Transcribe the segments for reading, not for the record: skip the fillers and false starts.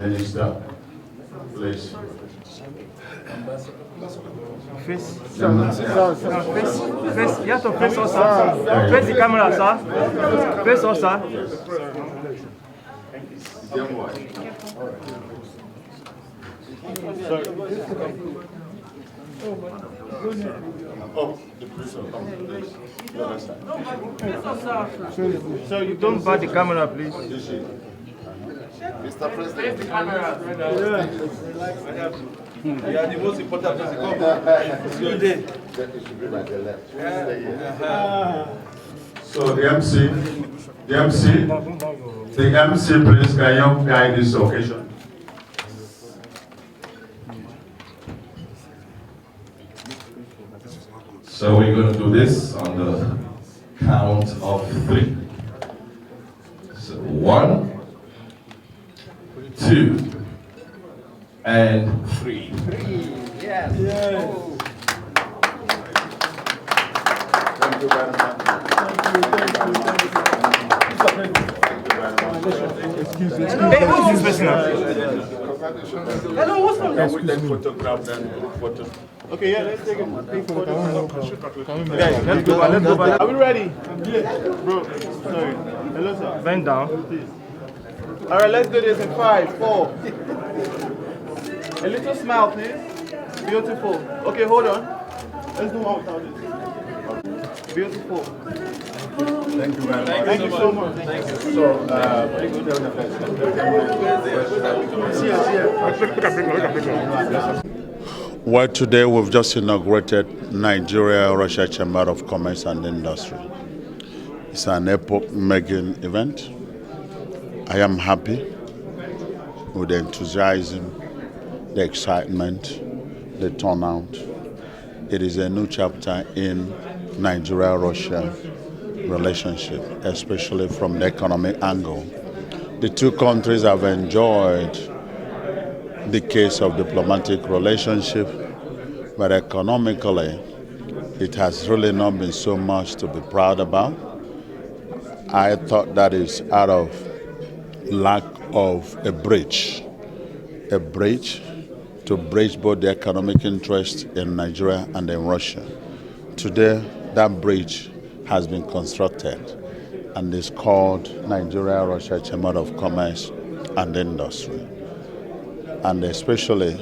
Minister, please. Face, you have to face us, sir. Face the camera, sir. Face us, sir. Oh, the prisoner, please. So you don't bat the camera, please. Mr. President. The camera. Yeah, the most important person. It should be by the left. So the MC, please, can you guide this occasion? So we're going to do this on the count of 3. So 1, 2, and 3. Yes. Thank you very much. Hello, what's up? Can we take photograph then? Photo? Okay, yeah, let's take a big photo. Guys, let's go back. Are we ready? Bro, sorry. Hello, sir. Bend down. All right, let's do this in 5, 4. A little smile, please. Beautiful. Okay, hold on. Let's do one without this. Beautiful. Thank you very much. Thank you so much. Thank you. So, well, today we've just inaugurated Nigeria-Russia Chamber of Commerce and Industry. It's an epoch-making event. I am happy with the enthusiasm, the excitement, the turnout. It is a new chapter in Nigeria-Russia relationship, especially from the economic angle. The two countries have enjoyed decades of diplomatic relationship, but economically, it has really not been so much to be proud about. I thought that is out of lack of a bridge to bridge both the economic interest in Nigeria and in Russia. Today, that bridge has been constructed and is called Nigeria-Russia Chamber of Commerce and Industry. And especially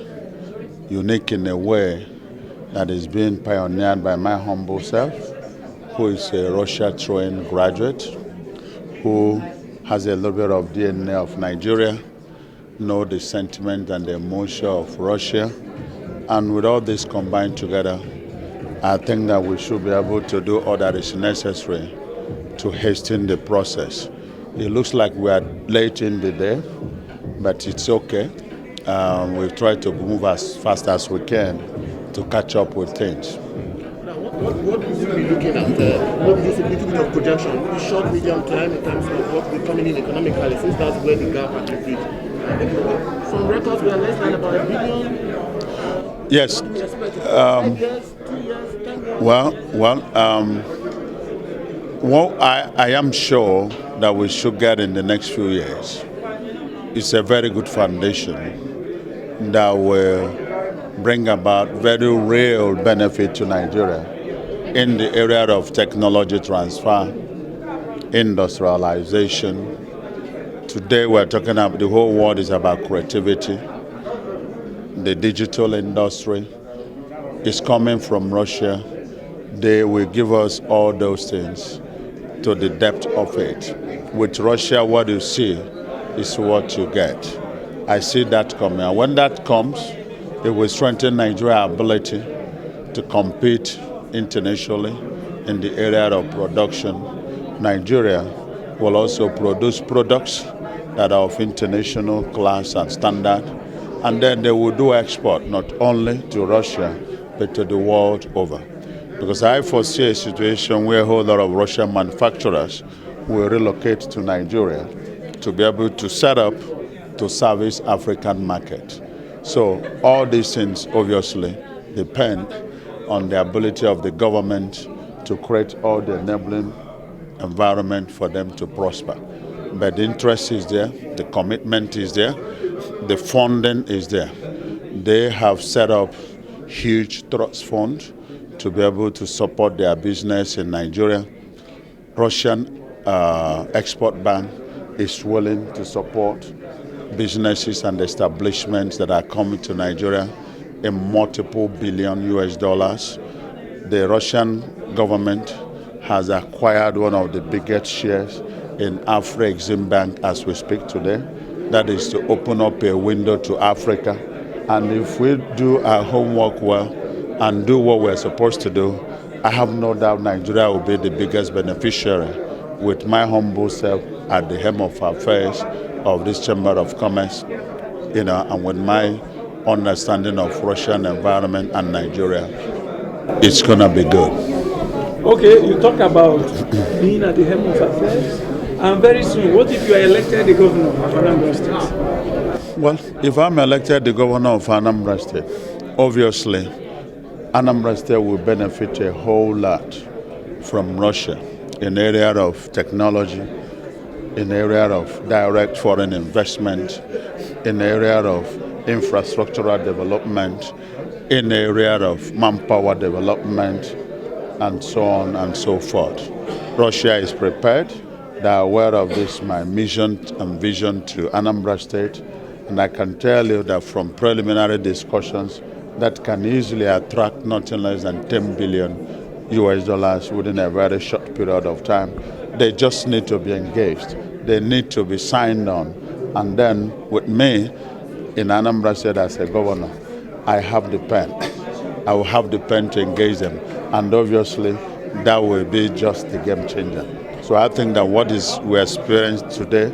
unique in a way that is being pioneered by my humble self, who is a Russia-trained graduate, who has a little bit of DNA of Nigeria, know the sentiment and the emotion of Russia. And with all this combined together, I think that we should be able to do all that is necessary to hasten the process. It looks like we are late in the day, but it's okay. We've tried to move as fast as we can to catch up with things. Now, what will you be looking at? What do you see a little bit of projection? The short, medium term in terms of what will be coming in economically, since that's where the gap has been bridged. Some records were less than about $1 billion. Yes. 5 years, 2 years, 10 years. Well, I am sure that we should get in the next few years. It's a very good foundation that will bring about very real benefit to Nigeria in the area of technology transfer, industrialization. Today we're talking about, the whole world is about creativity. The digital industry is coming from Russia. They will give us all those things to the depth of it. With Russia, what you see is what you get. I see that coming. And when that comes, it will strengthen Nigeria's ability to compete internationally in the area of production. Nigeria will also produce products that are of international class and standard. And then they will do export not only to Russia, but to the world over. Because I foresee a situation where a whole lot of Russian manufacturers will relocate to Nigeria to be able to set up to service African market. So all these things obviously depend on the ability of the government to create all the enabling environment for them to prosper. But the interest is there, the commitment is there, the funding is there. They have set up huge trust fund to be able to support their business in Nigeria. Russian Export Bank is willing to support businesses and establishments that are coming to Nigeria in multiple billion US dollars. The Russian government has acquired one of the biggest shares in Afro-Exim Bank as we speak today. That is to open up a window to Africa. And if we do our homework well and do what we're supposed to do, I have no doubt Nigeria will be the biggest beneficiary, with my humble self at the helm of affairs of this Chamber of Commerce, and with my understanding of Russian environment and Nigeria, it's gonna be good. Okay, you talk about being at the helm of affairs, and very soon, what if you are elected the governor of Anambra State? Well, if I'm elected the governor of Anambra State, obviously, Anambra State will benefit a whole lot from Russia in the area of technology, in the area of direct foreign investment, in the area of infrastructural development, in the area of manpower development, and so on and so forth. Russia is prepared. They are aware of this, my mission and vision to Anambra State, and I can tell you that from preliminary discussions, that can easily attract nothing less than 10 billion US dollars within a very short period of time. They just need to be engaged. They need to be signed on. And then with me in Anambra State as a governor, I have the pen. I will have the pen to engage them. And obviously, that will be just the game changer. So I think that what we experience today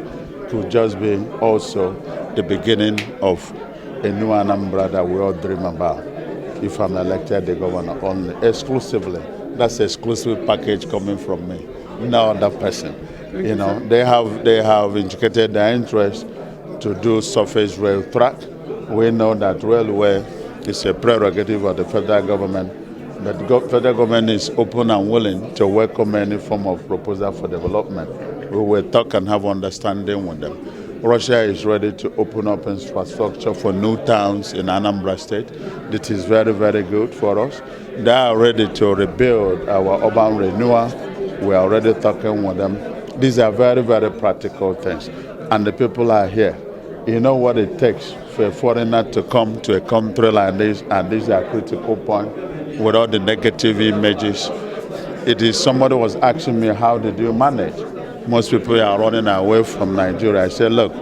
could just be also the beginning of a new Anambra that we all dream about. If I'm elected the governor only, exclusively. That's an exclusive package coming from me, no other person. They have indicated their interest to do surface rail track. We know that railway is a prerogative of the federal government. But the federal government is open and willing to welcome any form of proposal for development. We will talk and have understanding with them. Russia is ready to open up infrastructure for new towns in Anambra State. It is very, very good for us. They are ready to rebuild our urban renewal. We are already talking with them. These are very, very practical things. And the people are here. You know what it takes for a foreigner to come to a country like this, and these are critical points, with all the negative images. It is somebody was asking me, how did you manage? Most people are running away from Nigeria. I said, look,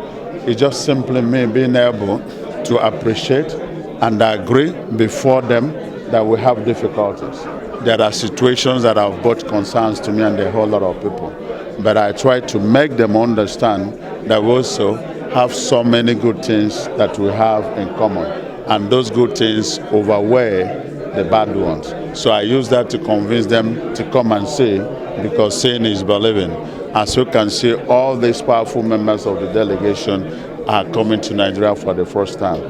it's just simply me being able to appreciate and agree before them that we have difficulties. There are situations that have brought concerns to me and a whole lot of people. But I try to make them understand that we also have so many good things that we have in common. And those good things overweigh the bad ones. So I use that to convince them to come and see, because seeing is believing. As you can see, all these powerful members of the delegation are coming to Nigeria for the first time.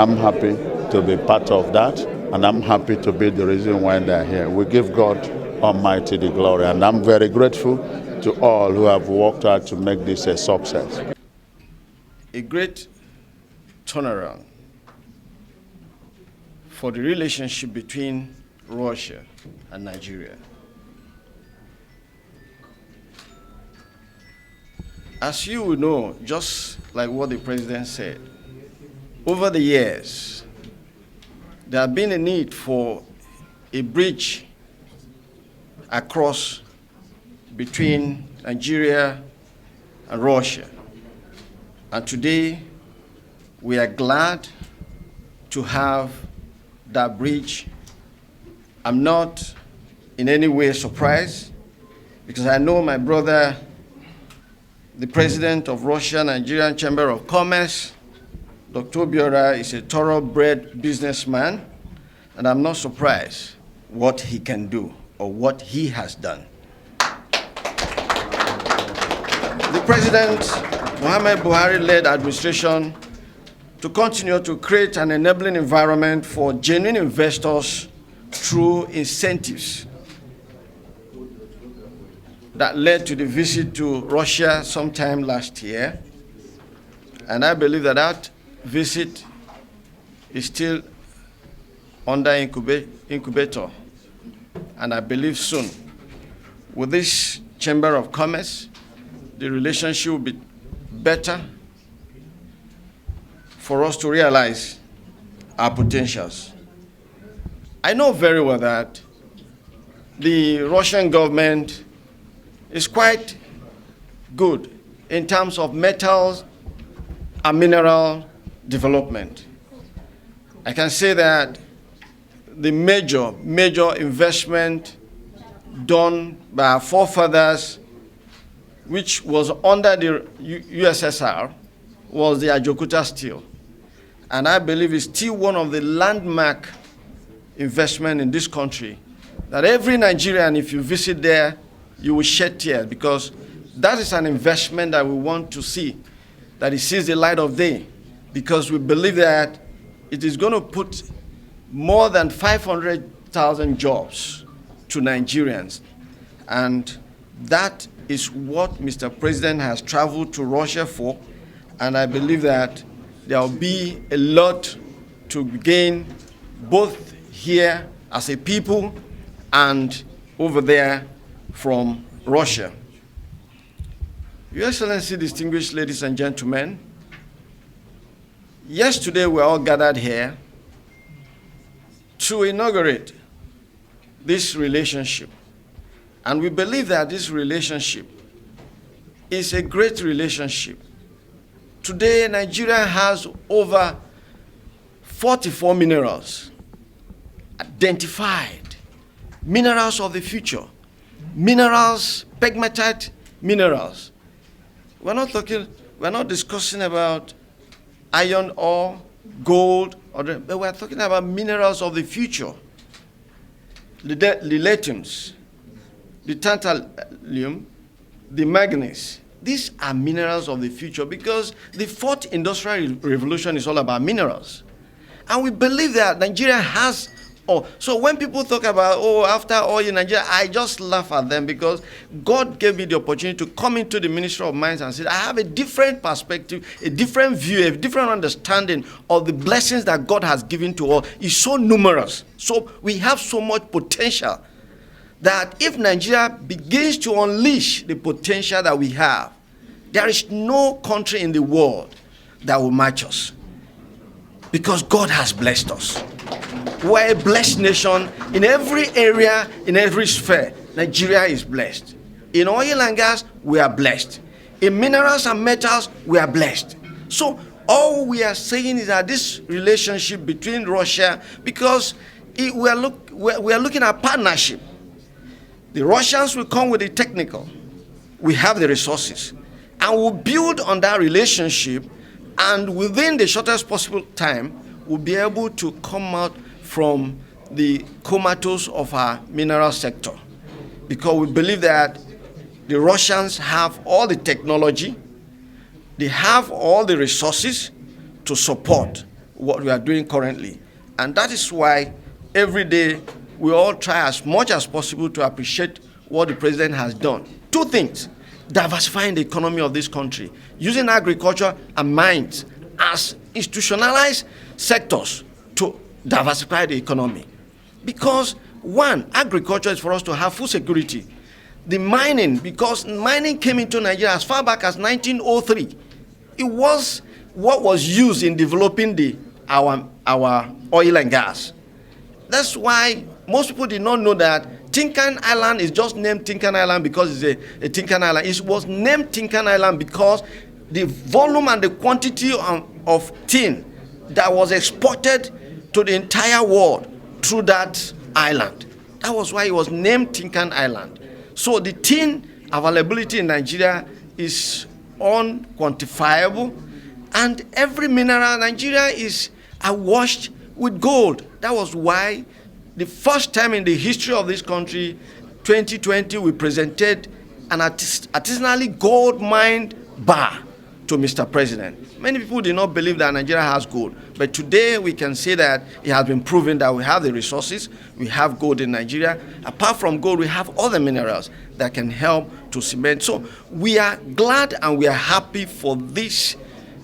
I'm happy to be part of that, and I'm happy to be the reason why they're here. We give God Almighty the glory, and I'm very grateful to all who have worked hard to make this a success. A great turnaround for the relationship between Russia and Nigeria. As you will know, just like what the president said, over the years, there has been a need for a bridge across between Nigeria and Russia. And today, we are glad to have that bridge. I'm not in any way surprised, because I know my brother, the president of Russia-Nigerian Chamber of Commerce, Dr. Obiora, is a thoroughbred businessman, and I'm not surprised what he can do or what he has done. The President Muhammad Buhari-led administration to continue to create an enabling environment for genuine investors through incentives that led to the visit to Russia sometime last year. And I believe that that visit is still under incubator, and I believe soon, with this Chamber of Commerce, the relationship will be better for us to realize our potentials. I know very well that the Russian government is quite good in terms of metals and mineral development. I can say that the major investment done by our forefathers, which was under the USSR, was the Ajokuta steel. And I believe it's still one of the landmark investment in this country that every Nigerian, if you visit there, you will shed tears, because that is an investment that we want to see, that it sees the light of day, because we believe that it is going to put more than 500,000 jobs to Nigerians. And that is what Mr. President has traveled to Russia for, and I believe that there will be a lot to gain both here as a people and over there from Russia. Your Excellency, distinguished ladies and gentlemen, yesterday we all gathered here to inaugurate this relationship. And we believe that this relationship is a great relationship. Today, Nigeria has over 44 minerals identified, minerals of the future, minerals, pegmatite minerals. We're not discussing about iron ore, gold, but we're talking about minerals of the future. The latins, the tantalum, the manganese. These are minerals of the future, because the fourth industrial revolution is all about minerals. And we believe that Nigeria has all. So when people talk about, oh, after oil in Nigeria, I just laugh at them, because God gave me the opportunity to come into the Ministry of Mines and say, I have a different perspective, a different view, a different understanding of the blessings that God has given to us. It's so numerous. So we have so much potential that if Nigeria begins to unleash the potential that we have, there is no country in the world that will match us, because God has blessed us. We're a blessed nation in every area, in every sphere. Nigeria is blessed. In oil and gas, we are blessed. In minerals and metals, we are blessed. So all we are saying is that this relationship between Russia, because we are looking at partnership. The Russians will come with the technical. We have the resources. And we'll build on that relationship, and within the shortest possible time, we'll be able to come out from the comatose of our mineral sector. Because we believe that the Russians have all the technology, they have all the resources to support what we are doing currently. And that is why every day we all try as much as possible to appreciate what the president has done. Two things: diversifying the economy of this country, using agriculture and mines as institutionalized sectors to diversify the economy. Because one, agriculture is for us to have food security. The mining, because mining came into Nigeria as far back as 1903. It was what was used in developing our oil and gas. That's why most people did not know that Tinkan Island is just named Tinkan Island because it's a Tinkan Island. It was named Tinkan Island because the volume and the quantity of tin that was exported to the entire world through that island. That was why it was named Tinkan Island. So the tin availability in Nigeria is unquantifiable, and every mineral in Nigeria is awash with gold. That was why the first time in the history of this country, 2020, we presented an artisanally gold mined bar to Mr. President. Many people did not believe that Nigeria has gold, but today we can say that it has been proven that we have the resources, we have gold in Nigeria. Apart from gold, we have other minerals that can help to cement. So we are glad and we are happy for this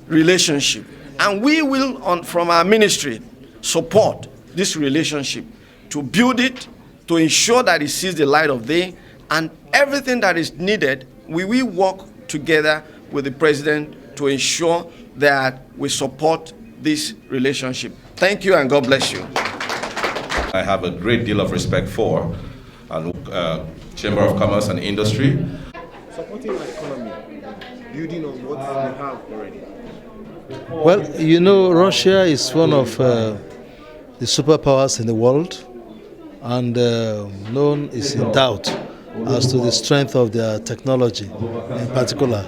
relationship. And we will, from our ministry, support this relationship to build it, to ensure that it sees the light of day, and everything that is needed, we will work together with the president to ensure that we support this relationship. Thank you and God bless you. I have a great deal of respect for and Chamber of Commerce and Industry. Supporting our economy, building on what we have already. Well, you know, Russia is one of the superpowers in the world, and none is in doubt as to the strength of their technology in particular.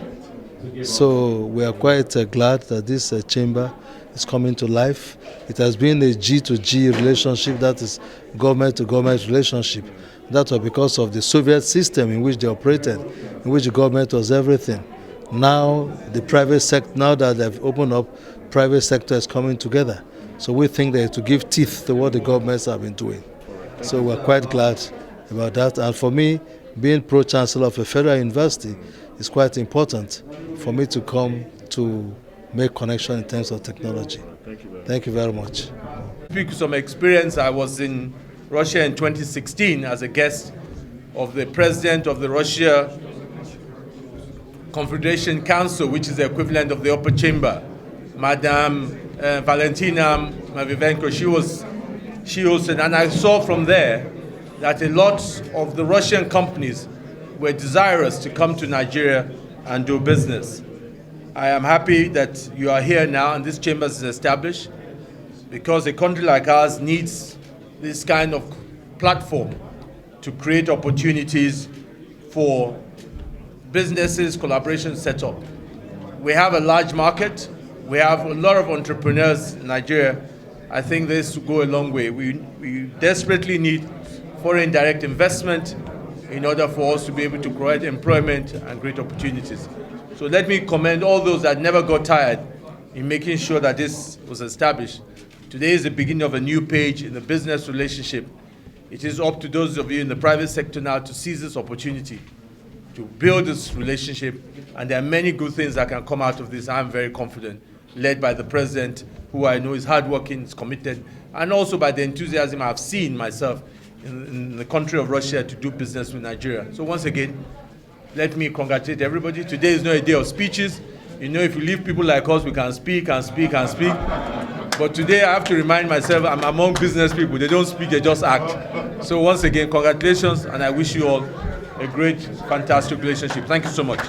So we are quite glad that this chamber is coming to life. It has been a G2G relationship, that is government-to-government relationship. That was because of the Soviet system in which they operated, in which the government was everything. Now the private sector, now that they've opened up, private sector is coming together. So we think that to give teeth to what the governments have been doing. So we're quite glad about that. And for me, being pro-chancellor of a federal university is quite important for me to come to make connection in terms of technology. Thank you very much. Speak some experience. I was in Russia in 2016 as a guest of the president of the Russia Confederation Council, which is the equivalent of the upper chamber, Madame Valentina Matviyenko. She hosted, and I saw from there that a lot of the Russian companies were desirous to come to Nigeria and do business. I am happy that you are here now and this chamber is established, because a country like ours needs this kind of platform to create opportunities for businesses, collaboration set up. We have a large market. We have a lot of entrepreneurs in Nigeria. I think this will go a long way. We desperately need foreign direct investment in order for us to be able to provide employment and great opportunities. So let me commend all those that never got tired in making sure that this was established. Today is the beginning of a new page in the business relationship. It is up to those of you in the private sector now to seize this opportunity, to build this relationship, and there are many good things that can come out of this. I'm very confident, led by the president, who I know is hardworking, is committed, and also by the enthusiasm I've seen myself in the country of Russia to do business with Nigeria. So once again, let me congratulate everybody. Today is not a day of speeches. You know, if you leave people like us, we can speak and speak and speak. But today I have to remind myself I'm among business people. They don't speak, they just act. So once again, congratulations, and I wish you all a great, fantastic relationship. Thank you so much.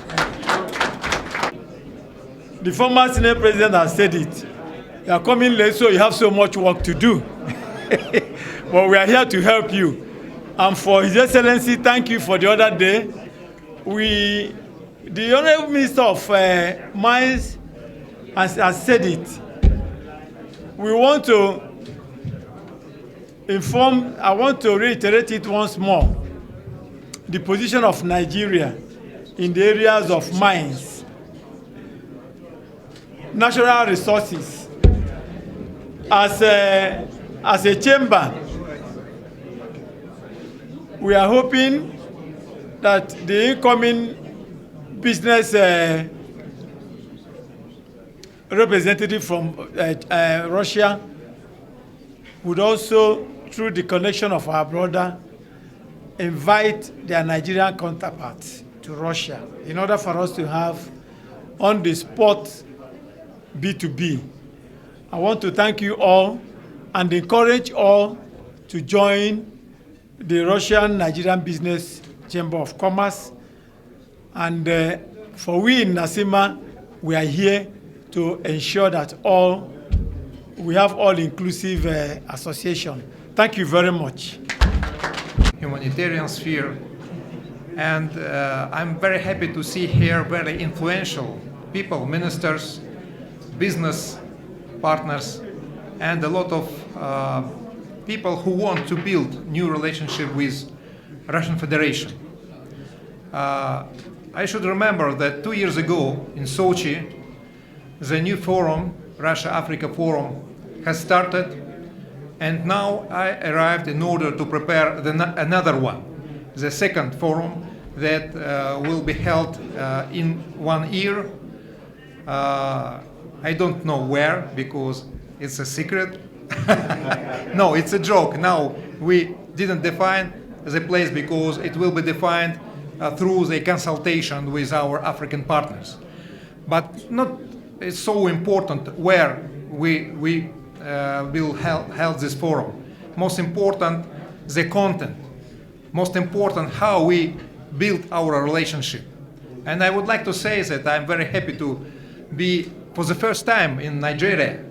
The former Senate President has said it. You are coming late, so you have so much work to do. But we are here to help you. And for His Excellency, thank you for the other day. The Honorable Minister of Mines has said it. We want to inform, I want to reiterate it once more, the position of Nigeria in the areas of mines, natural resources. As a chamber, we are hoping that the incoming business representative from Russia would also, through the connection of our brother, invite their Nigerian counterparts to Russia in order for us to have on-the-spot B2B. I want to thank you all and encourage all to join the Russian-Nigerian Business Chamber of Commerce. And for we in NACIMA, we are here to ensure that we have all-inclusive association. Thank you very much. Humanitarian sphere, and I'm very happy to see here very influential people, ministers, business partners, and a lot of people who want to build new relationship with Russian Federation. I should remember that 2 years ago in Sochi, the new forum, Russia-Africa Forum, has started, and now I arrived in order to prepare another one, the second forum that will be held in 1 year I don't know where because it's a secret. No, it's a joke. Now, we didn't define the place because it will be defined through the consultation with our African partners. But not it's so important where we will hold this forum. Most important, the content. Most important, how we build our relationship. And I would like to say that I'm very happy to be for the first time in Nigeria.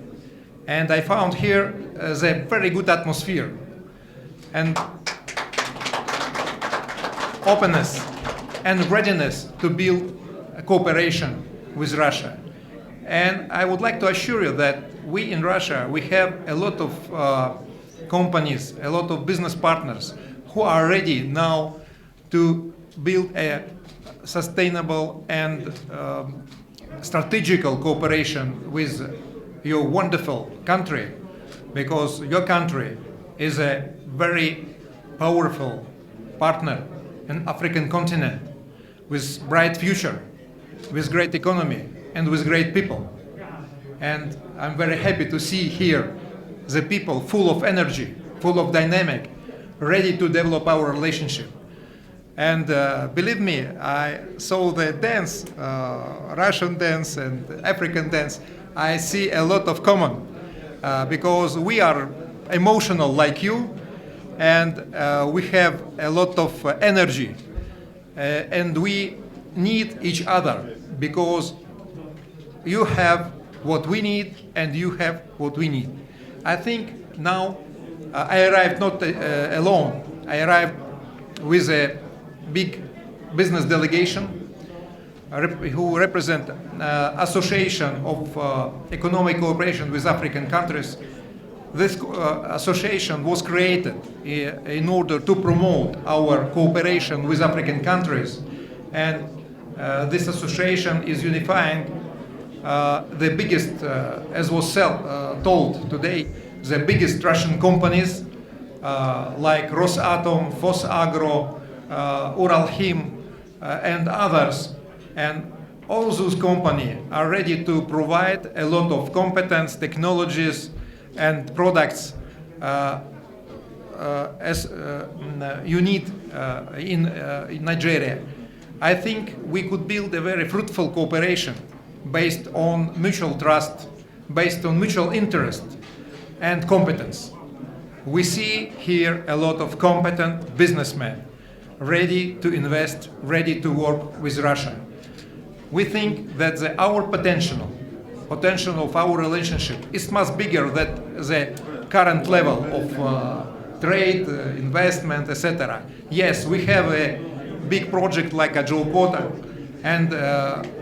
And I found here the very good atmosphere and openness and readiness to build a cooperation with Russia. And I would like to assure you that we in Russia, we have a lot of companies, a lot of business partners who are ready now to build a sustainable and strategical cooperation with your wonderful country, because your country is a very powerful partner in African continent with bright future, with great economy and with great people. And I'm very happy to see here the people full of energy, full of dynamic, ready to develop our relationship. And believe me, I saw the dance, Russian dance and African dance. I see a lot of common because we are emotional like you, and we have a lot of energy, and we need each other because you have what we need and you have what we need. I think now I arrived not alone. I arrived with a big business delegation who represent Association of Economic Cooperation with African Countries. This association was created in order to promote our cooperation with African countries, and this association is unifying the biggest, as was told today, the biggest Russian companies like Rosatom, Fosagro, Uralchem, and others. And all those companies are ready to provide a lot of competence, technologies, and products as you need in Nigeria. I think we could build a very fruitful cooperation based on mutual trust, based on mutual interest and competence. We see here a lot of competent businessmen ready to invest, ready to work with Russia. We think that our potential of our relationship is much bigger than the current level of trade, investment, etc. Yes, we have a big project like a Jolkota, and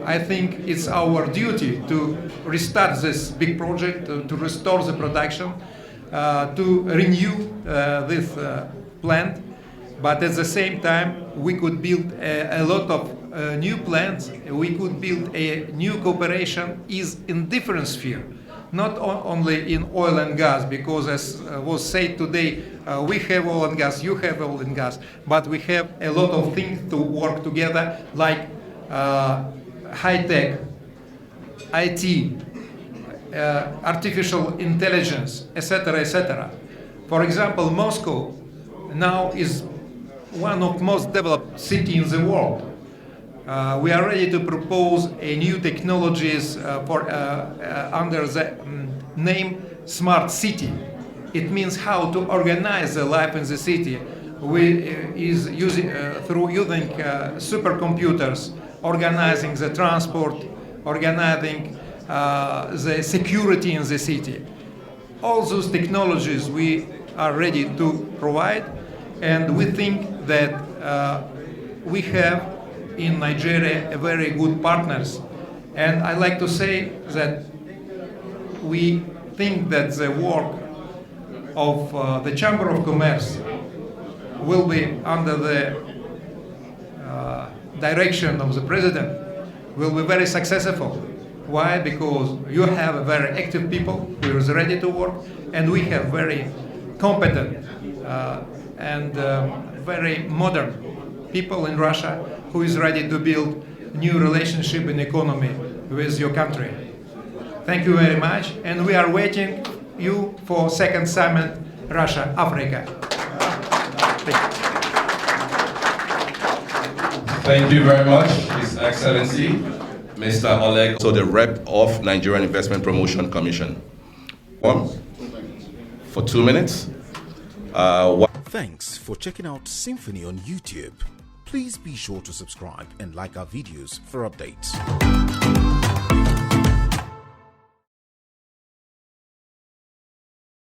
I think it's our duty to restart this big project, to restore the production, to renew this plant. But at the same time, we could build a lot of new plants. We could build a new cooperation is in different sphere, not only in oil and gas, because as was said today, we have oil and gas, you have oil and gas, but we have a lot of things to work together, like high-tech, IT, artificial intelligence, etc., etc. For example, Moscow now is one of the most developed cities in the world. We are ready to propose new technologies under the name Smart City. It means how to organize the life in the city. Is using through using supercomputers, organizing the transport, organizing the security in the city. All those technologies we are ready to provide, and we think that we have in Nigeria a very good partners. And I like to say that we think that the work of the Chamber of Commerce will be under the direction of the President, will be very successful. Why? Because you have a very active people who is ready to work, and we have very competent and very modern people in Russia who is ready to build new relationship and economy with your country. Thank you very much, and we are waiting you for second summit Russia-Africa. Thank you very much, His Excellency, Mr. Oleg, so the rep of Nigerian Investment Promotion Commission. For 2 minutes. Thanks for checking out SYMFONI on YouTube. Please be sure to subscribe and like our videos for updates.